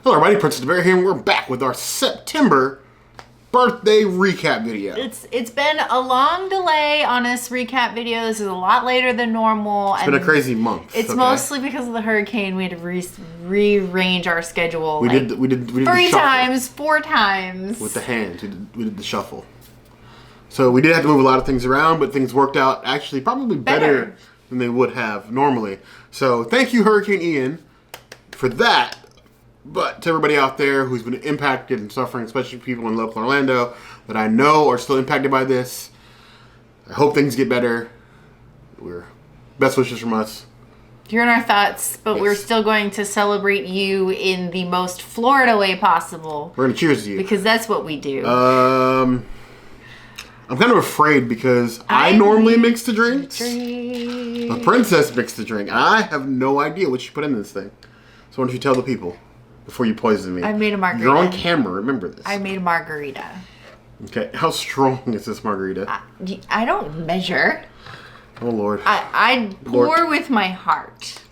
Hello everybody, Princess the Bear here, and we're back with our September birthday recap video. It's been a long delay on this recap video. This is a lot later than normal. It's been a crazy month. It's mostly because of the hurricane. We had to rearrange our schedule. We did four times. With the hands, we did the shuffle. So we did have to move a lot of things around, but things worked out actually probably better than they would have normally. So thank you, Hurricane Ian, for that. But to everybody out there who's been impacted and suffering, especially people in local Orlando that I know are still impacted by this, I hope things get better. Best wishes from us. You're in our thoughts, but we're still going to celebrate you in the most Florida way possible. We're going to cheers to you. Because that's what we do. I'm kind of afraid because I normally mix the drinks. The princess mixed the drink. I have no idea what she put in this thing. So why don't you tell the people before you poison me? I made a margarita. You're on camera, remember this. I made a margarita. Okay, how strong is this margarita? I don't measure. Oh, Lord. I pour with my heart.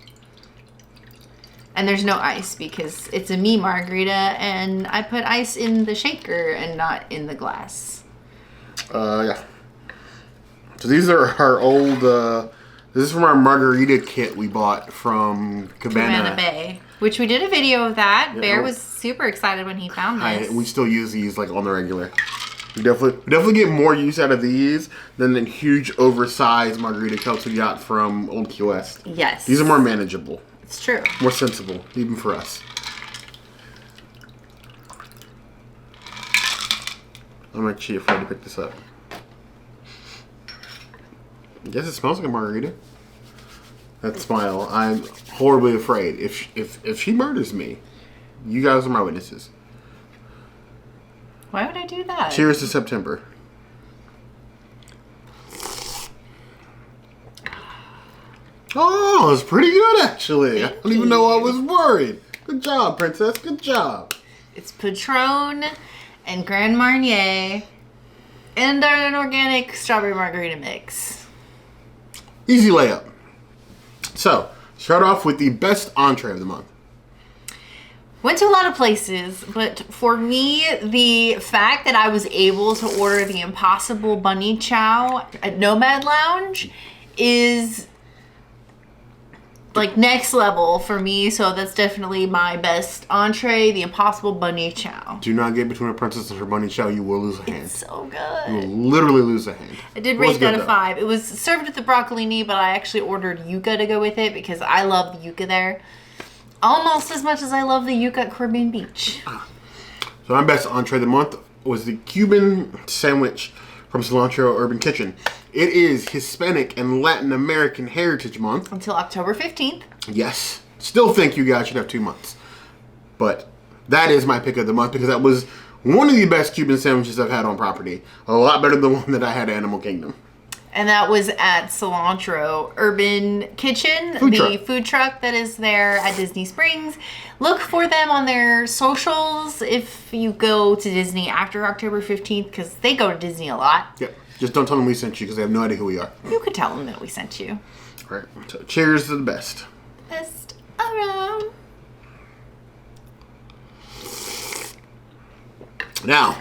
And there's no ice because it's a me margarita and I put ice in the shaker and not in the glass. Yeah. So these are our old, this is from our margarita kit we bought from Cabana Bay. Which we did a video of that. Yeah, Bear was super excited when he found this. We still use these like on the regular. We definitely get more use out of these than the huge oversized margarita cups we got from Old Key West. Yes. These are more manageable. It's true. More sensible, even for us. I'm actually afraid to pick this up. I guess it smells like a margarita. That smile. I'm horribly afraid. If she murders me, you guys are my witnesses. Why would I do that? Cheers to September. Oh, it's pretty good actually. I don't even know I was worried. Good job, Princess. Good job. It's Patron and Grand Marnier and an organic strawberry margarita mix. Easy layup. So, start off with the best entree of the month. Went to a lot of places, but for me, the fact that I was able to order the Impossible Bunny Chow at Nomad Lounge is like next level for me. So that's definitely my best entree, the Impossible Bunny Chow. Do not get between a princess and her bunny chow. You will lose a hand. It's so good. You will literally lose a hand. I did rate that a 5. It was served with the broccolini, but I actually ordered yuca to go with it because I love the yuca there. Almost as much as I love the yuca at Caribbean Beach. So my best entree of the month was the Cuban sandwich from Cilantro Urban Kitchen. It is Hispanic and Latin American Heritage Month. Until October 15th. Yes. Still think you guys should have 2 months. But that is my pick of the month because that was one of the best Cuban sandwiches I've had on property. A lot better than the one that I had at Animal Kingdom. And that was at Cilantro Urban Kitchen, food truck that is there at Disney Springs. Look for them on their socials if you go to Disney after October 15th because they go to Disney a lot. Yep. Just don't tell them we sent you because they have no idea who we are. You could tell them that we sent you. All right. So cheers to the best. Best around. Now,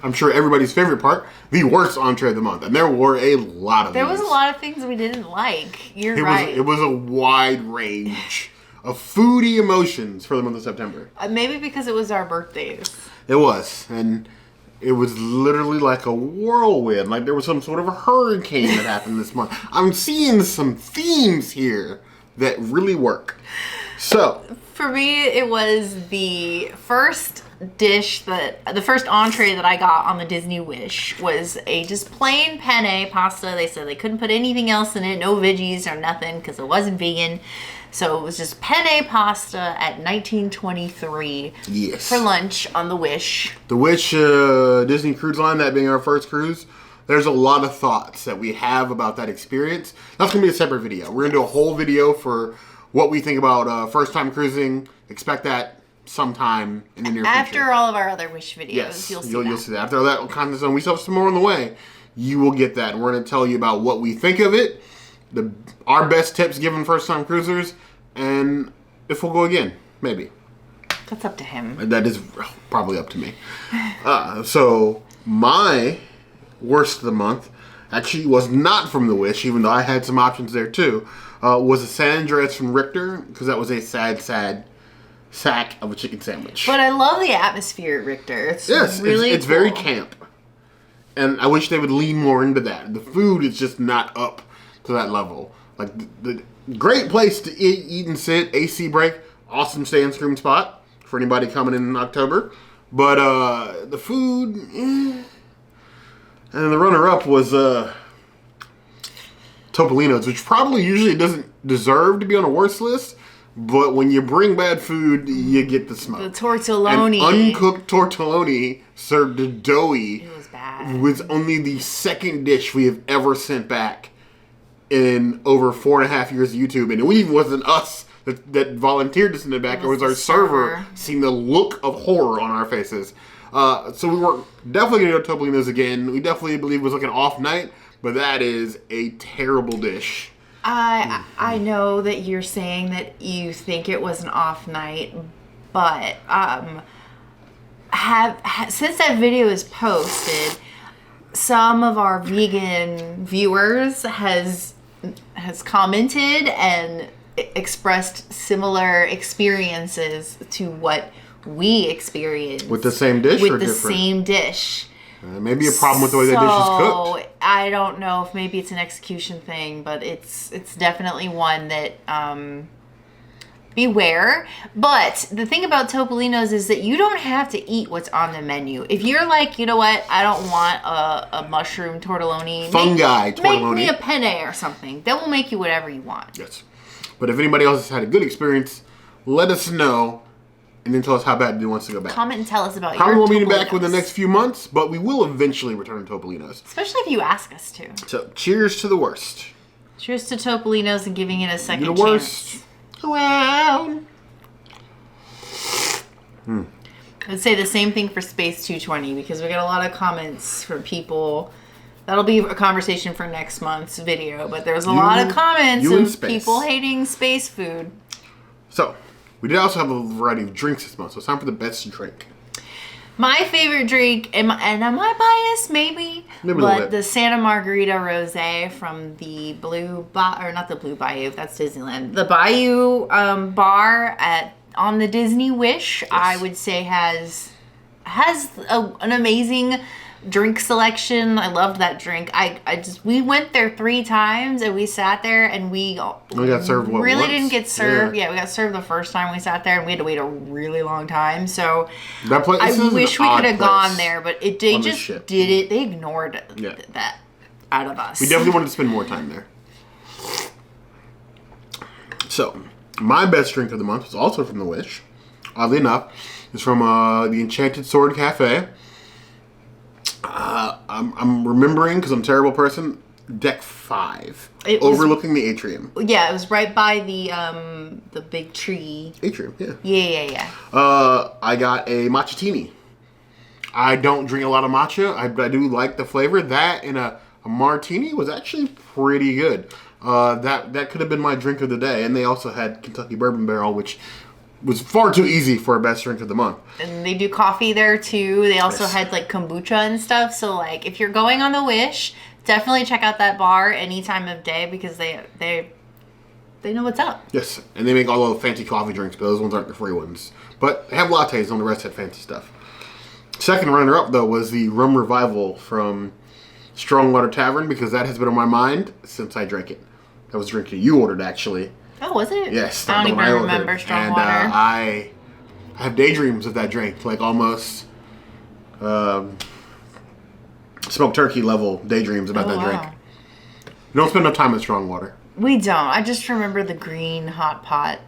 I'm sure everybody's favorite part, the worst entree of the month. And there were a lot of There was a lot of things we didn't like. You're right. It was a wide range of foodie emotions for the month of September. Maybe because it was our birthdays. It was. And it was literally like a whirlwind. Like there was some sort of a hurricane that happened this month. I'm seeing some themes here that really work. So. For me, it was the first the first entree that I got on the Disney Wish was a just plain penne pasta. They said they couldn't put anything else in it, no veggies or nothing because it wasn't vegan. So it was just penne pasta at 1923 for lunch on the Wish. The Wish Disney Cruise Line, that being our first cruise, there's a lot of thoughts that we have about that experience. That's going to be a separate video. We're going to do a whole video for what we think about first time cruising. Expect that sometime in the near future. After all of our other Wish videos, yes, you'll see that. After all that content, we still have some more on the way. You will get that. And we're going to tell you about what we think of it, our best tips given first time cruisers, and if we'll go again, maybe. That's up to him. That is probably up to me. So my worst of the month actually was not from the Wish, even though I had some options there too. Was a San Andreas from Richter, because that was a sad sack of a chicken sandwich. But I love the atmosphere at Richter. It's really it's cool. very camp. And I wish they would lean more into that. The food is just not up to that level. Like, the great place to eat and sit, AC break, awesome stay and scream spot for anybody coming in October. But the food, And the runner-up was Topolino's, which probably usually doesn't deserve to be on a worst list. But when you bring bad food, you get the smoke. The tortelloni. An uncooked tortelloni served doughy. It was bad. Was only the second dish we have ever sent back in over 4.5 years of YouTube. And it even wasn't us that volunteered to send it back. It was our server seeing the look of horror on our faces. So we were definitely going to go to Topolino's again. We definitely believe it was like an off night. But that is a terrible dish. I know that you're saying that you think it was an off night, but since that video is posted, some of our vegan viewers has commented and expressed similar experiences to what we experienced with the same dish with or the different? Same dish. Maybe a problem with the way that dish is cooked. I don't know if maybe it's an execution thing, but it's definitely one that beware. But the thing about Topolino's is that you don't have to eat what's on the menu. If you're like, you know what, I don't want a mushroom tortelloni. Fungi Make tortelloni. me a penne or something. That will make you whatever you want. Yes. But if anybody else has had a good experience, let us know. And then tell us how bad he wants to go back. Comment and tell us about Probably your won't be Topolino's. back within the next few months, but we will eventually return to Topolino's. Especially if you ask us to. So, cheers to the worst. Cheers to Topolino's and giving it a second The chance. worst around. I would say the same thing for Space 220 because we got a lot of comments from people. That'll be a conversation for next month's video, but there's a lot of comments of people hating space food. So, we did also have a variety of drinks this month, so it's time for the best drink. My favorite drink, and am I biased? Maybe but the Santa Margarita Rosé from the not the Blue Bayou, that's Disneyland. The Bayou bar on the Disney Wish, yes. I would say has an amazing drink selection. I loved that drink. We went there 3 times and we sat there and we got served once? Didn't get served. Yeah, we got served the first time we sat there and we had to wait a really long time. So I wish we could have gone there, but they just did it. They ignored that out of us. We definitely wanted to spend more time there. So my best drink of the month is also from the Wish. Oddly enough, it's from the Enchanted Sword Cafe. I'm remembering, because I'm a terrible person, deck 5, overlooking the atrium. Yeah, it was right by the big tree. Atrium, yeah. Yeah. I got a matcha-tini. I don't drink a lot of matcha. I do like the flavor. That and a martini was actually pretty good. That could have been my drink of the day. And they also had Kentucky Bourbon Barrel, which was far too easy for a best drink of the month. And they do coffee there too. They also had like kombucha and stuff. So like if you're going on the Wish, definitely check out that bar any time of day because they know what's up. Yes, and they make all the fancy coffee drinks, but those ones aren't the free ones. But they have lattes and the rest had fancy stuff. Second runner-up though was the Rum Revival from Strongwater Tavern because that has been on my mind since I drank it. That was a drink you ordered actually. Oh, was it? Yes. I don't even remember Strongwater. And I have daydreams of that drink, like almost smoked turkey level daydreams about that drink. You don't spend enough time with Strongwater. We don't. I just remember the green hot pot.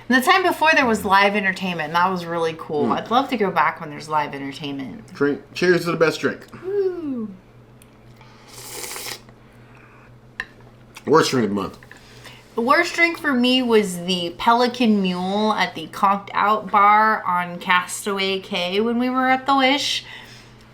And the time before there was live entertainment, and that was really cool. I'd love to go back when there's live entertainment. Cheers to the best drink. Woo. Worst drink of the month. The worst drink for me was the Pelican Mule at the Conked Out bar on Castaway Cay when we were at the Wish.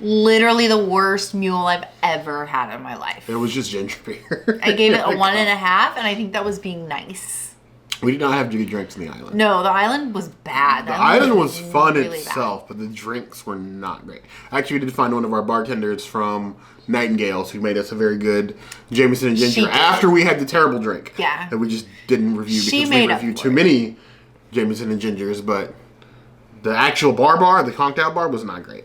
Literally the worst mule I've ever had in my life. It was just ginger beer. I gave it a 1.5, and I think that was being nice. We did not have good drinks on the island. No, the island was bad. The island was fun really itself, but the drinks were not great. Actually, we did find one of our bartenders from Nightingale's who made us a very good Jameson and Ginger after we had the terrible drink. Yeah. That we just didn't review because we reviewed too many Jameson and Gingers, but the actual bar, the conked out bar, was not great.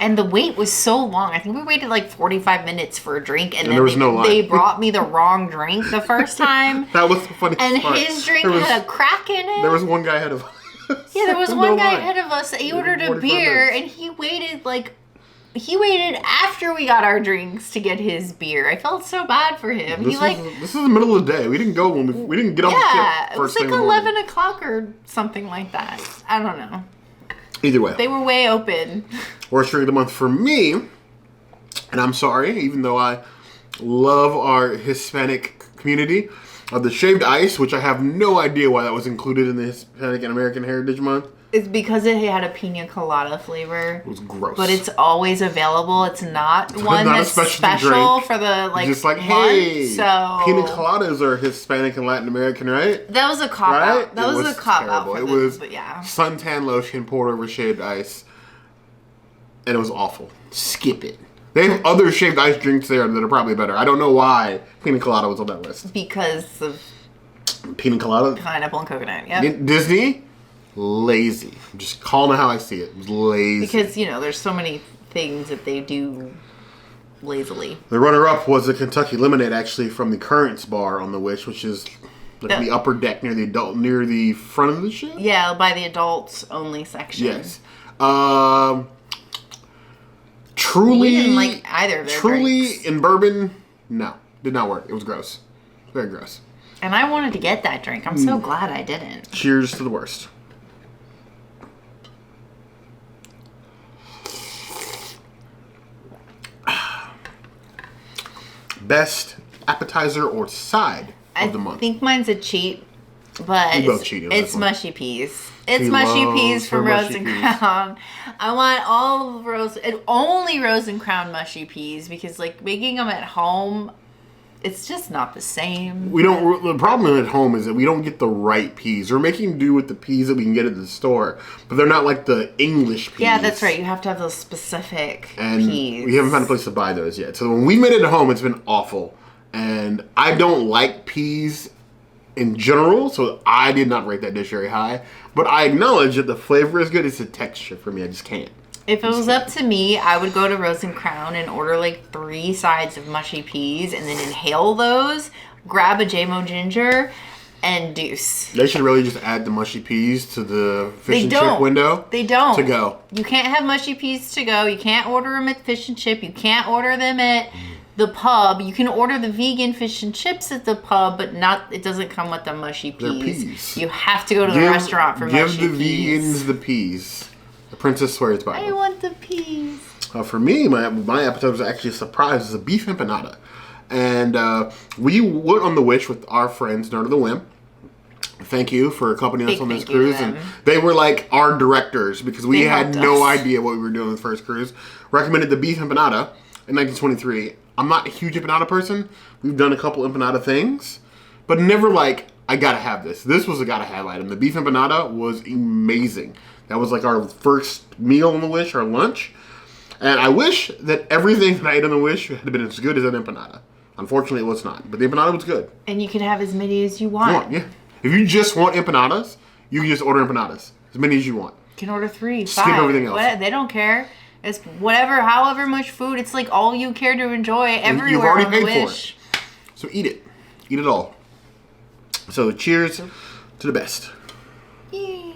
And the wait was so long. I think we waited like 45 minutes for a drink, and then there was no line. They brought me the wrong drink the first time. That was the funniest and part. His drink had a crack in it. There was one guy ahead of us. Yeah, there was one guy ahead of us. He ordered a beer, and he waited after we got our drinks to get his beer. I felt so bad for him. This is the middle of the day. We didn't go when we didn't get on the ship first thing in the morning. It was like 11 o'clock or something like that. I don't know. Either way. They were way open. Worst drink of the month for me, and I'm sorry, even though I love our Hispanic community, the shaved ice, which I have no idea why that was included in the Hispanic and American Heritage Month. It's because it had a pina colada flavor. It was gross. But it's always available. It's not one that's special for the just like, month, hey, so pina coladas are Hispanic and Latin American, right? That was a cop out. That was a cop out. It was suntan lotion poured over shaved ice, and it was awful. Skip it. They have other shaved ice drinks there that are probably better. I don't know why pina colada was on that list. Because of pina colada, pineapple and coconut. Yeah. Disney. Lazy. I'm just calling it how I see it. It was lazy. Because, there's so many things that they do lazily. The runner-up was a Kentucky Lemonade, actually, from the Currents bar on the Wish, which is like the upper deck near the front of the ship? Yeah, by the adults only section. Yes. Truly. We didn't like either of their drinks. In bourbon, no. Did not work. It was gross. Very gross. And I wanted to get that drink. I'm so glad I didn't. Cheers to the worst. Best appetizer or side of the month. I think mine's a cheat, but it's mushy peas. It's mushy peas from Rose and Crown. I want only Rose and Crown mushy peas because making them at home, it's just not the same. The problem at home is that we don't get the right peas. We're making do with the peas that we can get at the store, but they're not like the English peas. Yeah, that's right. You have to have those specific peas. We haven't found a place to buy those yet. So when we made it at home, it's been awful. And I don't like peas in general, so I did not rate that dish very high. But I acknowledge that the flavor is good. It's the texture for me. I just can't. If it was up to me, I would go to Rose and Crown and order 3 sides of mushy peas and then inhale those, grab a JMO ginger, and deuce. They should really just add the mushy peas to the fish and chip window. They don't. To go. You can't have mushy peas to go. You can't order them at Fish and Chip. You can't order them at the pub. You can order the vegan fish and chips at the pub, but it doesn't come with the mushy peas. They're peas. You have to go to the restaurant for mushy peas. Give the vegans the peas. The princess swears by them. I want the peas. For me, my appetizer was actually a surprise. It's a beef empanada. And we went on the Wish with our friends, Nerd of the Whim. Thank you for accompanying us on this cruise. And they were like our directors because we had no idea what we were doing on the first cruise. Recommended the beef empanada in 1923. I'm not a huge empanada person. We've done a couple empanada things, but never I gotta have this. This was a gotta have item. The beef empanada was amazing. That was our first meal on the Wish, our lunch. And I wish that everything that I ate on the Wish had been as good as an empanada. Unfortunately, it was not. But the empanada was good. And you can have as many as you want. Yeah. If you just want empanadas, you can just order empanadas. As many as you want. You can order 3, 5. Skip everything else. They don't care. It's however much food. It's all you care to enjoy everywhere. You've already on the paid Wish. for it. So eat it. Eat it all. So cheers to the best. Yay.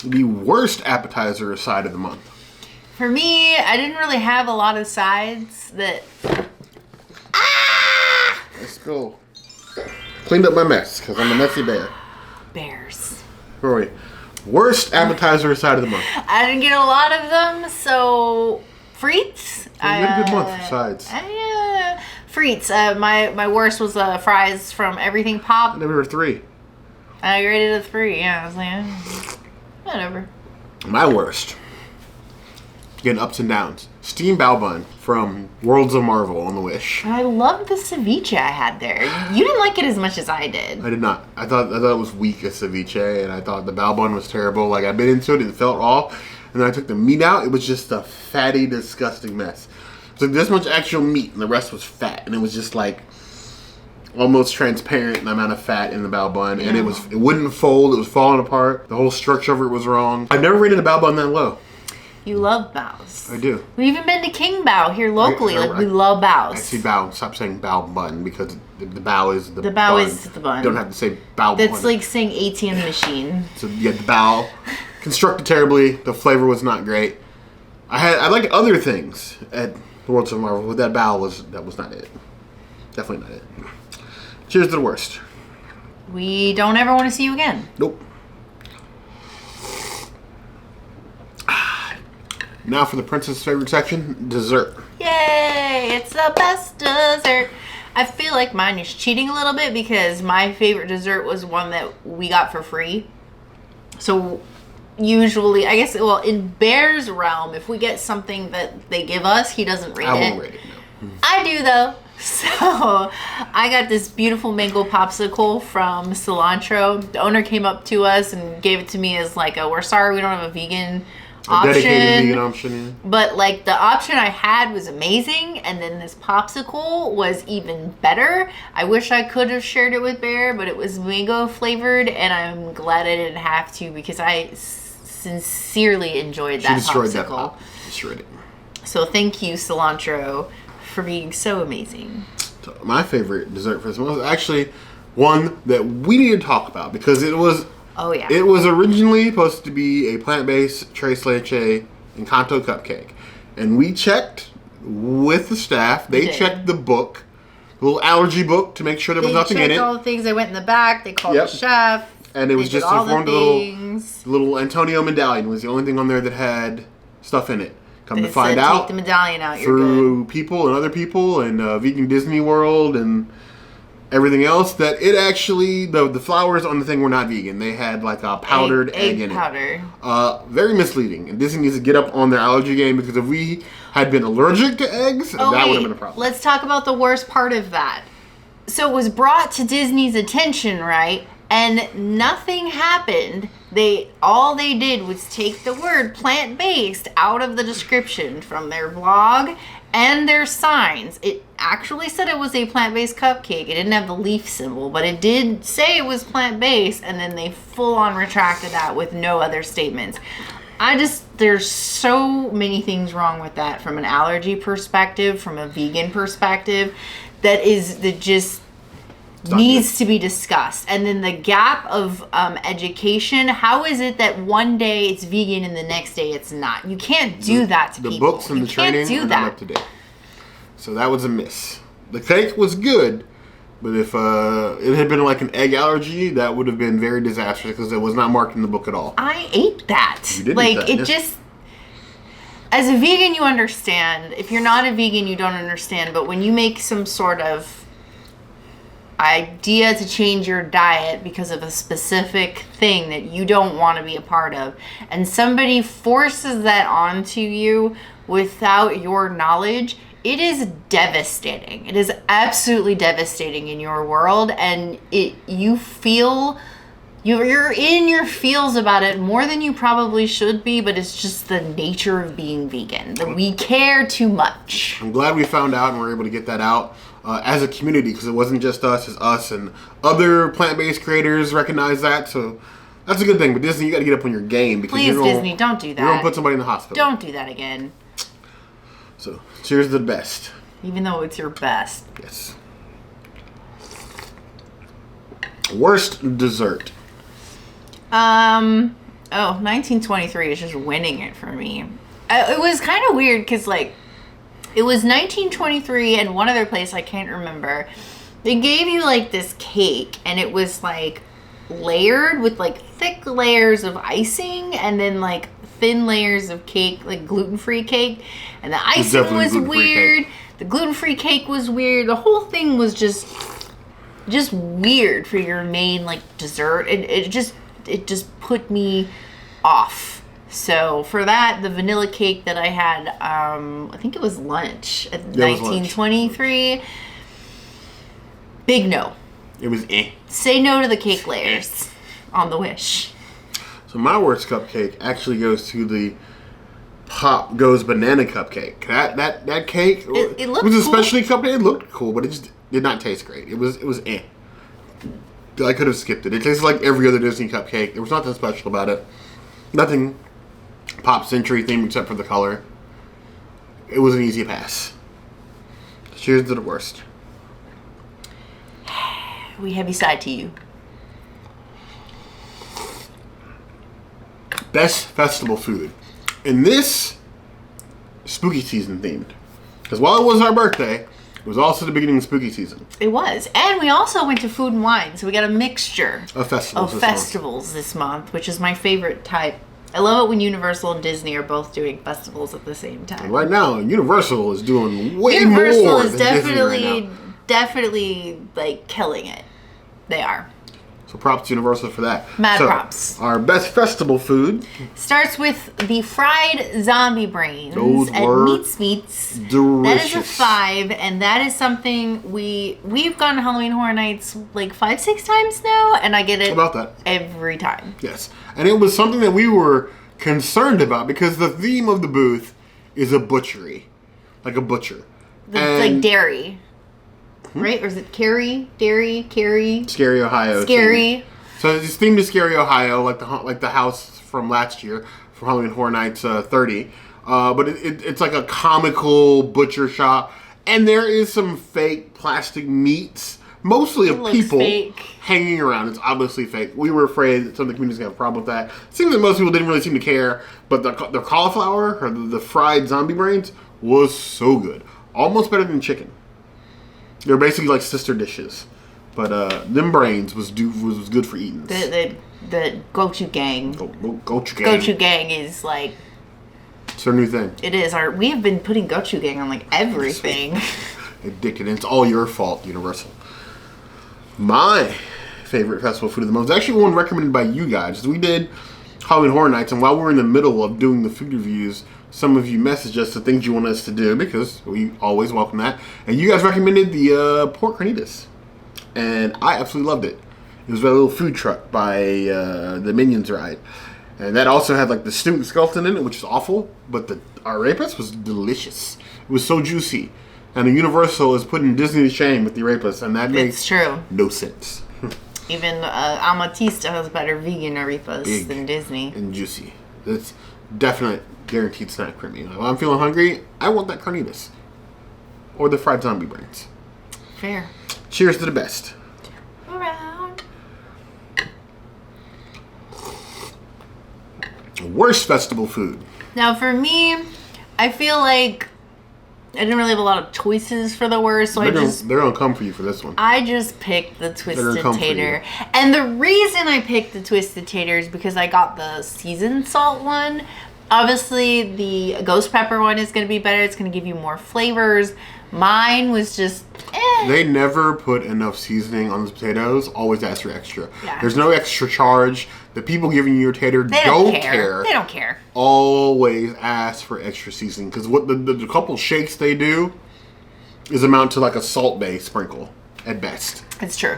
The worst appetizer side of the month. For me, I didn't really have a lot of sides that... Let's go. Cleaned up my mess because I'm a messy bear. Bears. Where are we? Worst appetizer side of the month. I didn't get a lot of them, so... Frites? You had a good month for sides. Frites. My worst was fries from Everything Pop. There were 3. I rated a 3, yeah. I was like, whatever. My worst. Again, ups and downs. Steamed bao bun from Worlds of Marvel on the Wish. I love the ceviche I had there. You didn't like it as much as I did. I did not. I thought it was weak as ceviche, and I thought the bao bun was terrible. Like, I bit into it, it felt off, and then I took the meat out. It was just a fatty, disgusting mess. So this much actual meat, and the rest was fat, and it was just like almost transparent the amount of fat in the bao bun, and it wouldn't fold. It was falling apart. The whole structure of it was wrong. I've never rated a bao bun that low. You love baos. I do. We've even been to King Bao here locally. We love baos. I see bao. Stop saying bao bun because the bao is the bao is the bun. You don't have to say bao bun. That's like saying ATM machine. So yeah, the bao constructed terribly. The flavor was not great. I liked other things at the Worlds of Marvel, but that bao was not it. Definitely not it. Cheers to the worst. We don't ever want to see you again. Nope. Now for the princess' favorite section, dessert. Yay! It's the best dessert. I feel like mine is cheating a little bit because my favorite dessert was one that we got for free. So usually, I guess, well, in Bear's realm, if we get something that they give us, he doesn't rate it. I won't rate it, no. I do, though. So I got this beautiful mango popsicle from Cilantro. The owner came up to us and gave it to me as like, we're sorry we don't have a vegan option. Dedicated vegan option, yeah. But like the option I had was amazing, and then this popsicle was even better. I wish I could have shared it with Bear, but it was mango flavored, and I'm glad I didn't have to because I sincerely enjoyed that destroyed popsicle. That pop. Destroyed it. So thank you, Cilantro, for being so amazing. So my favorite dessert for this was actually one that we need to talk about because it was. Oh yeah. It was originally supposed to be a plant-based tres leche Encanto cupcake, and we checked with the staff. They checked the book, the little allergy book, to make sure there was nothing in it. They checked all the things. They went in the back. They called the chef. And it was just informed the little Antonio medallion was the only thing on there that had stuff in it. Come to find out, take the medallion out. Through people and other people and Vegan Disney World and everything else, that it actually the flowers on the thing were not vegan. They had like a powdered egg in powder. It. Very misleading. And Disney needs to get up on their allergy game because if we had been allergic to eggs, that would have been a problem. Let's talk about the worst part of that. So it was brought to Disney's attention, right? And nothing happened. All they did was take the word plant-based out of the description from their blog and their signs. It actually said it was a plant-based cupcake. It didn't have the leaf symbol, but it did say it was plant-based, and then they full-on retracted that with no other statements. There's so many things wrong with that from an allergy perspective, from a vegan perspective, that just needs to be discussed. And then the gap of education. How is it that one day it's vegan and the next day it's not? You can't do that to people. The books and the training are not up to date. So that was a miss. The cake was good, but if it had been like an egg allergy, that would have been very disastrous because it was not marked in the book at all. I ate that. You did eat that, just... As a vegan, you understand. If you're not a vegan, you don't understand. But when you make some sort of idea to change your diet because of a specific thing that you don't want to be a part of, and somebody forces that onto you without your knowledge, it is devastating. It is absolutely devastating in your world, and you feel you're in your feels about it more than you probably should be, but it's just the nature of being vegan that we care too much. I'm glad we found out and were able to get that out as a community, because it wasn't just us, it's us and other plant-based creators recognize that, so that's a good thing. But Disney, you got to get up on your game, because please, Disney, don't do that. You're gonna put somebody in the hospital. Don't do that again. So cheers to the best. Even though it's your best. Yes. Worst dessert. 1923 is just winning it for me. It was kind of weird because, like, it was 1923 and one other place I can't remember. They gave you, like, this cake, and it was, like, layered with, like, thick layers of icing and then, like, thin layers of cake, like gluten-free cake. And the icing was weird. The gluten-free cake was weird. The whole thing was just weird for your main, like, dessert. It just put me off So for that, the vanilla cake that I had, I think it was lunch at Yeah, it was lunch. 1923. Big no. It was Say no to the cake layers on the Wish. So my worst cupcake actually goes to the Pop Goes Banana cupcake. That cake, It looked was a cool. specialty cupcake. It looked cool, but it just did not taste great. It was I could have skipped it. It tasted like every other Disney cupcake. There was nothing special about it. Nothing Pop Century themed except for the color. It was an easy pass. Cheers to the worst. We heavy side to you. Best festival food. And this, spooky season themed. Because while it was our birthday, it was also the beginning of spooky season. It was. And we also went to Food and Wine, so we got a mixture Of festivals this month, which is my favorite type. I love it when Universal and Disney are both doing festivals at the same time. Right now, Universal is doing way Universal more is than Disney right now. definitely like killing it. They are. So props to Universal for that. Mad So, props. Our best festival food. Starts with the fried zombie brains Those at were Meats. delicious. That is a 5, and that is something we've gone to Halloween Horror Nights like 5-6 times now, and I get it About that. every time. Yes. And it was something that we were concerned about because the theme of the booth is a butchery. Like a butcher. It's like dairy. Right? Or is it Carrie? Dairy? Carrie? Scary Ohio. Scary. So it's themed to Scary Ohio, like the house from last year, from Halloween Horror Nights 30. But it's like a comical butcher shop. And there is some fake plastic meats, mostly of looks people fake. hanging around. It's obviously fake. We were afraid that some of the community's going to have a problem with that. It seems that most people didn't really seem to care. But the cauliflower, or the fried zombie brains, was so good. Almost better than chicken. They're basically like sister dishes. But them brains was good for eating. The gochujang. Gochujang. Gochujang is like, It's our new thing. it is our, we have been putting gochujang on like everything. Addicted. And it's all your fault, Universal. My favorite festival food of the month is actually one recommended by you guys. We did Halloween Horror Nights, and while we were in the middle of doing the food reviews, some of you messaged us the things you want us to do, because we always welcome that. And you guys recommended the pork carnitas. And I absolutely loved it. It was a little food truck by the Minions ride. And that also had like the stewed skeleton in it, which is awful. But our arepas was delicious. It was so juicy. And the Universal is putting Disney to shame with the arepas. And that makes It's true. no sense. Even Amatista has better vegan arepas Big than Disney. and juicy. That's definite guaranteed snack for me. Like, when I'm feeling hungry, I want that carnitas. Or the fried zombie brains. Fair. Cheers to the best. Around. Worst festival food. Now for me, I feel like I didn't really have a lot of choices for the worst, so They're gonna come for you for this one. I just picked the Twisted come for Tater. And the reason I picked the Twisted Tater is because I got the seasoned salt one. Obviously, the ghost pepper one is going to be better. It's going to give you more flavors. Mine was just, They never put enough seasoning on the potatoes. Always ask for extra. Yeah. There's no extra charge. The people giving you your tater They don't care. They don't care. Always ask for extra seasoning, because what the couple shakes they do is amount to like a salt bay sprinkle at best. It's true.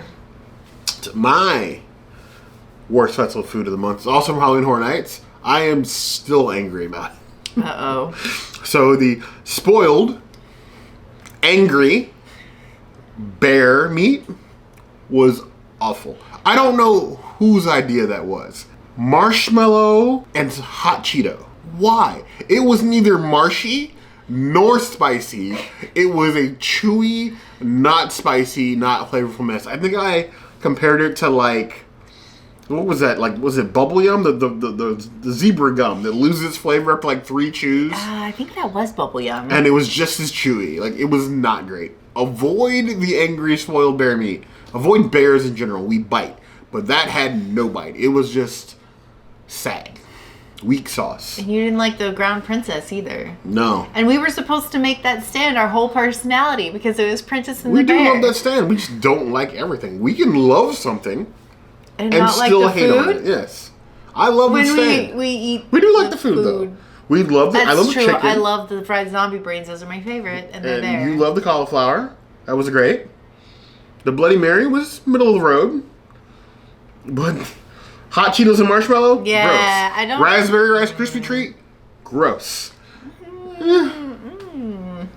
My worst festival food of the month is also from Halloween Horror Nights. I am still angry about it. Uh-oh. So the spoiled, angry bear meat was awful. I don't know whose idea that was. Marshmallow and hot Cheeto. Why? It was neither marshy nor spicy. It was a chewy, not spicy, not flavorful mess. I think I compared it to like, what was that? Like, was it bubble yum? The zebra gum that loses its flavor after like 3 chews? I think that was bubble yum. And it was just as chewy. Like, it was not great. Avoid the angry spoiled bear meat. Avoid bears in general. We bite. But that had no bite. It was just sad. Weak sauce. And you didn't like the ground princess either. No. And we were supposed to make that stand our whole personality because it was Princess and We the do Bear. love that stand. We just don't like everything. We can love something and and not like still the hate on it. food? Yes. I love the When stand. we do like the food, though. We love the. I love That's true. the chicken. I love the fried zombie brains. Those are my favorite, and they're there. You love the cauliflower. That was great. The Bloody Mary was middle of the road. But hot Cheetos and marshmallow? Yeah, gross. I don't... Raspberry Rice Krispie treat? Gross.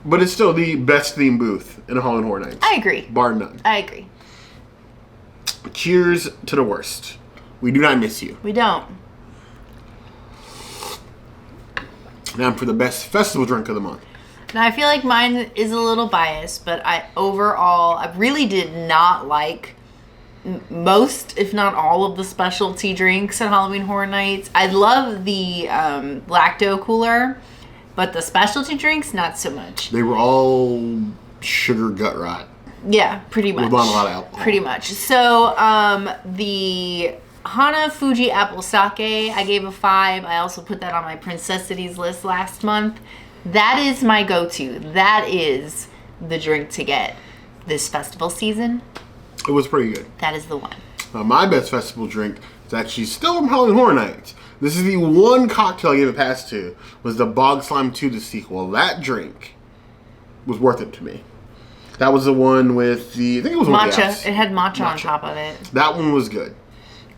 But it's still the best themed booth in Halloween Horror Nights. I agree. Bar none. I agree. Cheers to the worst. We do not miss you. We don't. Now for the best festival drink of the month. Now, I feel like mine is a little biased, but I really did not like most, if not all, of the specialty drinks at Halloween Horror Nights. I love the lacto cooler, but the specialty drinks, not so much. They were all sugar gut rot. Yeah, pretty much. With not a lot of alcohol. Pretty much. So, the Hana Fuji Apple Sake, I gave a 5. I also put that on my Princessities list last month. That is my go-to. That is the drink to get this festival season. It was pretty good. That is the one. My best festival drink is actually still from Halloween Horror Nights. This is the one cocktail I gave a pass to. Was the Bog Slime 2, the sequel. That drink was worth it to me. That was the one with the... I think it was one with the Matcha. apps. It had matcha on top of it. That one was good.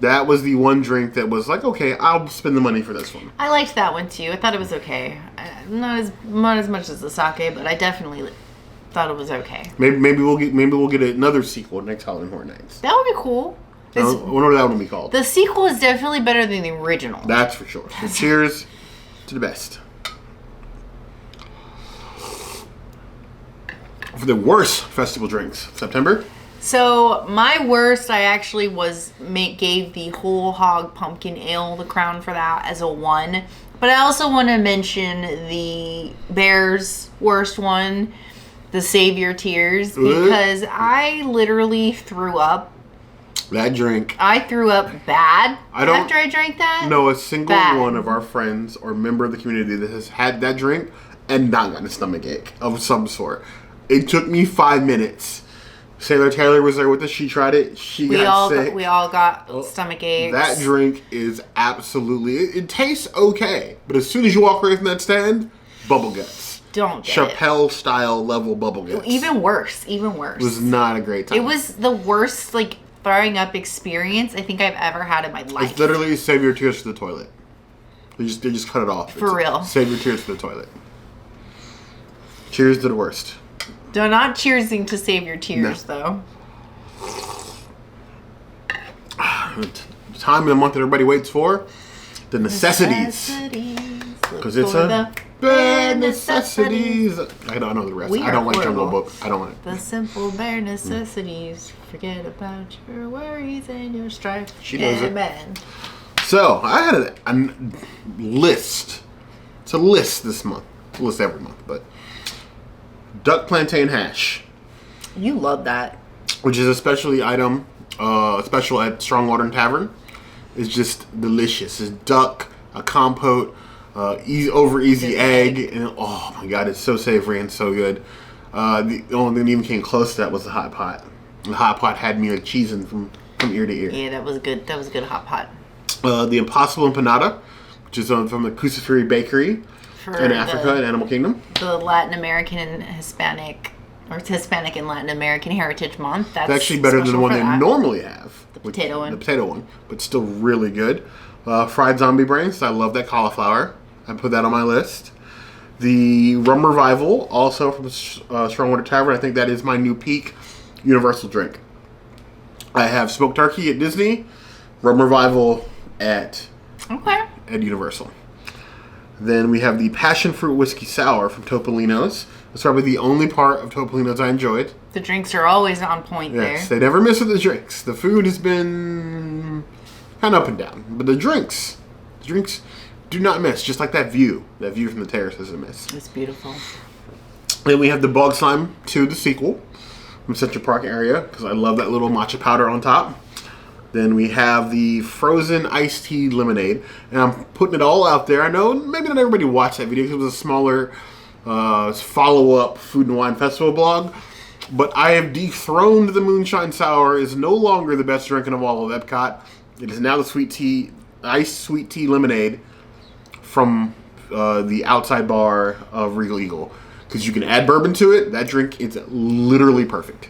That was the one drink that was like, okay, I'll spend the money for this one. I liked that one too. I thought it was okay. Not as much as the sake, but I definitely thought it was okay. Maybe we'll get another sequel next Halloween Horror Nights. That would be cool. I wonder what that one will be called. The sequel is definitely better than the original. That's for sure. So cheers to the best. For the worst festival drinks, September. So my worst, I actually gave the whole hog pumpkin ale the crown for that as a 1. But I also want to mention the Bears' worst one, the Save Your Tears, because I literally threw up. That drink. I threw up bad after I drank that. Know a single one of our friends or member of the community that has had that drink and not gotten a stomach ache of some sort. It took me 5 minutes. Sailor Taylor was there with us. She tried it. She got sick. We all got stomach aches. That drink is absolutely... It tastes okay. But as soon as you walk away from that stand, bubble guts. Don't get Chappelle style level bubble guts. Even worse. Even worse. It was not a great time. It was the worst, throwing up experience I think I've ever had in my life. It's literally Save Your Tears for the toilet. They just cut it off. For real. Save Your Tears for the toilet. Cheers to the worst. They're not cheersing to Save Your Tears, though. The time of the month that everybody waits for. The necessities. Because it's a bare necessities. I don't know the rest. I don't like Jungle Book. I don't want it. The simple bare necessities. Forget about your worries and your strife. She knows it. Man. So, I had a list. It's a list this month. It's a list every month, but... Duck plantain hash. You love that. Which is a specialty item, special at Strongwater Tavern. It's just delicious. It's duck, a compote, easy egg, and oh my god, it's so savory and so good. The only thing that even came close to that was the hot pot. The hot pot had me cheesing from ear to ear. Yeah, that was good. That was a good hot pot. The Impossible Empanada, which is from the Kusafiri Bakery in Africa, in Animal Kingdom. The Latin American and Hispanic, or it's Hispanic and Latin American Heritage Month. That's it's actually better than the one they normally have. The potato one. The potato one, but still really good. Fried zombie brains. I love that cauliflower. I put that on my list. The Rum Revival, also from Strongwater Tavern. I think that is my new peak Universal drink. I have smoked turkey at Disney, Rum Revival at Universal. Then we have the Passion Fruit Whiskey Sour from Topolino's. That's probably the only part of Topolino's I enjoyed. The drinks are always on point there. Yes, they never miss with the drinks. The food has been kind of up and down. But the drinks do not miss. Just like that view. That view from the terrace doesn't miss. It's beautiful. Then we have the Bog Slime 2, the sequel, from Central Park area, because I love that little matcha powder on top. Then we have the frozen iced tea lemonade. And I'm putting it all out there. I know maybe not everybody watched that video because it was a smaller follow-up Food and Wine Festival blog. But I have dethroned the Moonshine Sour. Is no longer the best drink of all of Epcot. It is now the sweet tea iced sweet tea lemonade from the outside bar of Regal Eagle. Because you can add bourbon to it. That drink is literally perfect.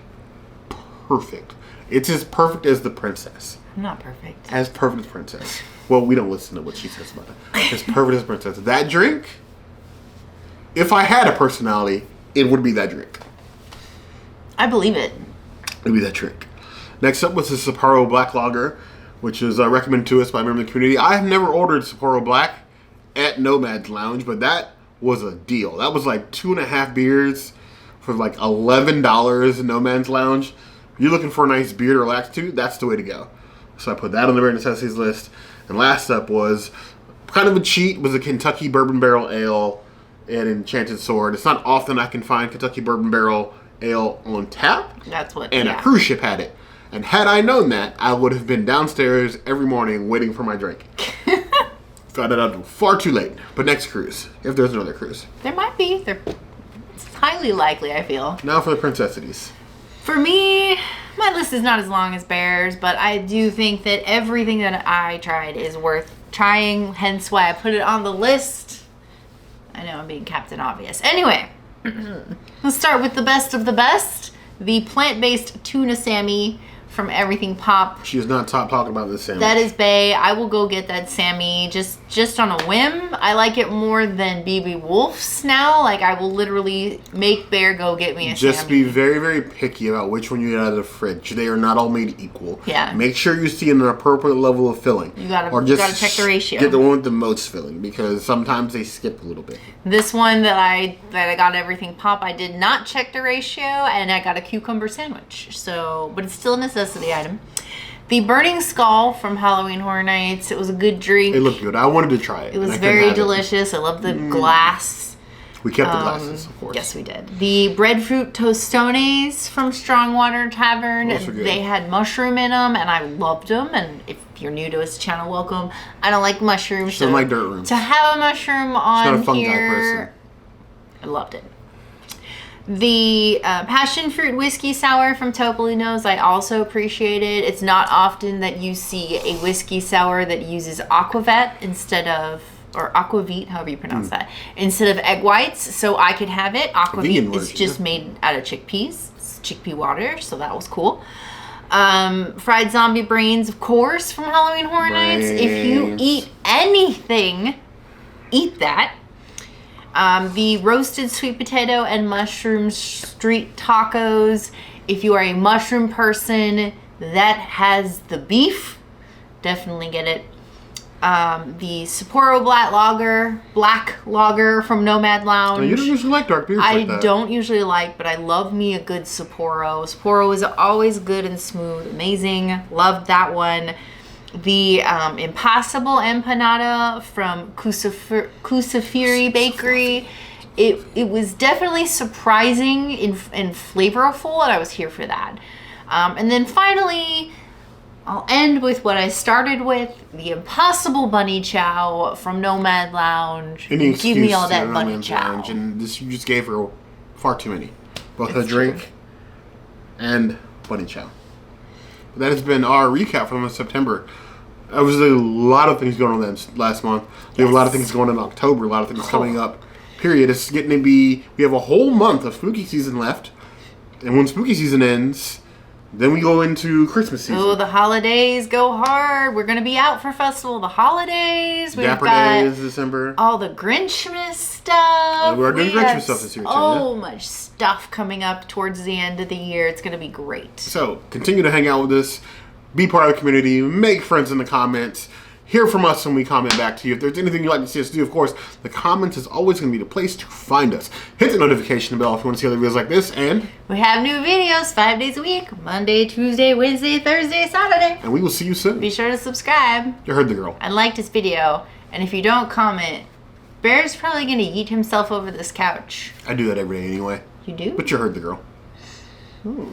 Perfect. It's as perfect as the princess. I'm not perfect. As perfect as princess. Well, we don't listen to what she says about it. As perfect as princess. That drink, if I had a personality, it would be that drink. I believe it. It would be that drink. Next up was the Sapporo Black Lager, which is recommended to us by a member of the community. I have never ordered Sapporo Black at Nomad's Lounge, but that was a deal. That was like 2.5 beers for like $11 in Nomad's Lounge. You're looking for a nice beer to relax to, that's the way to go. So I put that on the Rare Necessities list. And last up was kind of a cheat, was a Kentucky Bourbon Barrel Ale at Enchanted Sword. It's not often I can find Kentucky Bourbon Barrel Ale on tap. That's what. And a cruise ship had it. And had I known that, I would have been downstairs every morning waiting for my drink. Found it out far too late. But next cruise, if there's another cruise. There might be. It's highly likely, I feel. Now for the princessities. For me, my list is not as long as Bear's, but I do think that everything that I tried is worth trying, hence why I put it on the list. I know I'm being Captain Obvious. Anyway, let's start with the best of the best. The plant-based tuna Sammy from Everything Pop. She has not stopped talking about this Sammy. That is bae. I will go get that Sammy just on a whim. I like it more than BB Wolf's now. Like, I will literally make Bear go get me a Sammy. Just be very, very picky about which one you get out of the fridge. They are not all made equal. Yeah. Make sure you see an appropriate level of filling. You gotta check the ratio. Get the one with the most filling because sometimes they skip a little bit. This one that I got Everything Pop, I did not check the ratio, and I got a cucumber sandwich. So, but it's still a necessity item. The Burning Skull from Halloween Horror Nights. It was a good drink. It looked good. I wanted to try it. It was very delicious. I love the glass. We kept the glasses, of course. Yes, we did. The Breadfruit Tostones from Strongwater Tavern. They had mushroom in them, and I loved them. And if you're new to this channel, welcome. I don't like mushrooms. She doesn't like dirt rooms. To have a mushroom on She's not a fungi here, person. I loved it. The passion fruit whiskey sour from Topolino's, I also appreciate it. It's not often that you see a whiskey sour that uses aquavit instead of, or aquavit, however you pronounce that, instead of egg whites. So I could have it. Aquavit is just made out of chickpeas. It's chickpea water, so that was cool. Fried zombie brains, of course, from Halloween Horror Nights. If you eat anything, eat that. The roasted sweet potato and mushroom street tacos. If you are a mushroom person that has the beef, definitely get it. The Sapporo Black Lager from Nomad Lounge. Oh, you don't usually like dark beers like that. I don't usually like, but I love me a good Sapporo. Sapporo is always good and smooth. Amazing. Loved that one. The Impossible Empanada from Kusafiri Bakery. It was definitely surprising and flavorful, and I was here for that. And then finally, I'll end with what I started with, the Impossible Bunny Chow from Nomad Lounge. Give me all that bunny chow. And this, you just gave her far too many. Both a drink and bunny chow. That has been our recap from September. There was a lot of things going on last month. We have a lot of things going on in October, a lot of things coming up. Period. It's getting to be, we have a whole month of spooky season left. And when spooky season ends, then we go into Christmas season. Oh, the holidays go hard. We're going to be out for Festival of the Holidays. We've Dapper got Days, December. all the Grinchmas stuff. We're doing Grinchmas stuff this year, too. So much stuff coming up towards the end of the year. It's going to be great. So, continue to hang out with us. Be part of the community. Make friends in the comments. Hear from us when we comment back to you. If there's anything you'd like to see us do, of course, the comments is always going to be the place to find us. Hit the notification bell if you want to see other videos like this. And we have new videos 5 days a week. Monday, Tuesday, Wednesday, Thursday, Saturday. And we will see you soon. Be sure to subscribe. You heard the girl. And like this video. And if you don't comment, Bear's probably going to yeet himself over this couch. I do that every day anyway. You do? But you heard the girl. Ooh.